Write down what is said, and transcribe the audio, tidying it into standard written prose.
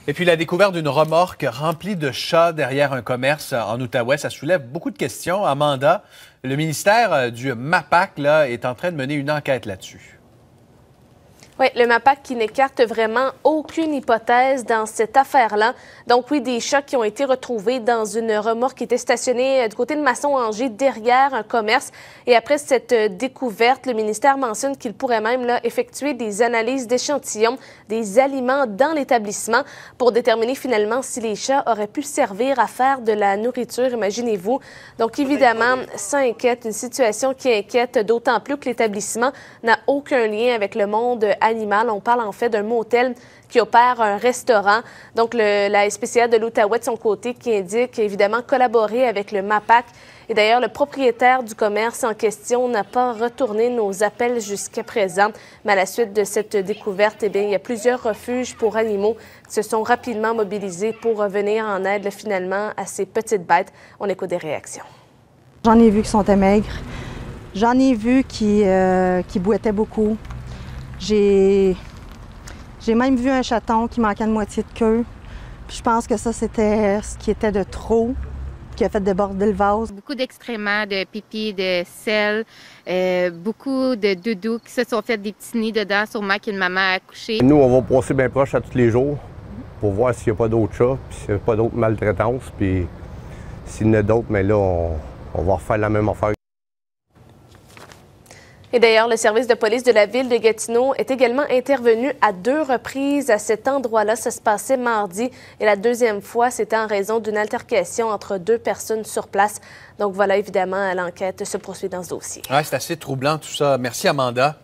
Et puis la découverte d'une remorque remplie de chats derrière un commerce en Outaouais, ça soulève beaucoup de questions. Amanda, le ministère du MAPAC là, est en train de mener une enquête là-dessus. Oui, le MAPAC qui n'écarte vraiment aucune hypothèse dans cette affaire-là. Donc oui, des chats qui ont été retrouvés dans une remorque qui était stationnée du côté de Masson-Angers derrière un commerce. Et après cette découverte, le ministère mentionne qu'il pourrait même là, effectuer des analyses d'échantillons des aliments dans l'établissement pour déterminer finalement si les chats auraient pu servir à faire de la nourriture, imaginez-vous. Donc évidemment, ça inquiète, une situation qui inquiète d'autant plus que l'établissement n'a aucun lien avec le monde animal. On parle en fait d'un motel qui opère un restaurant. Donc, la SPCA de l'Outaouais, de son côté, qui indique évidemment collaborer avec le MAPAC. Et d'ailleurs, le propriétaire du commerce en question n'a pas retourné nos appels jusqu'à présent. Mais à la suite de cette découverte, eh bien, il y a plusieurs refuges pour animaux qui se sont rapidement mobilisés pour venir en aide finalement à ces petites bêtes. On écoute des réactions. J'en ai vu qui sont maigres. J'en ai vu qui boitaient beaucoup. J'ai même vu un chaton qui manquait de moitié de queue. Puis je pense que ça, c'était ce qui était de trop, qui a fait déborder le vase. Beaucoup d'excréments, de pipi, de sel, beaucoup de doudous qui se sont fait des petits nids dedans, sûrement qu'une maman a accouché. Nous, on va passer bien proche à tous les jours pour voir s'il n'y a pas d'autres chats, puis s'il n'y a pas d'autres maltraitances. Puis s'il y en a d'autres, mais là, on va refaire la même affaire. Et d'ailleurs, le service de police de la ville de Gatineau est également intervenu à 2 reprises à cet endroit-là. Ça se passait mardi et la deuxième fois, c'était en raison d'une altercation entre 2 personnes sur place. Donc voilà, évidemment, l'enquête se poursuit dans ce dossier. Ouais, c'est assez troublant tout ça. Merci, Amanda.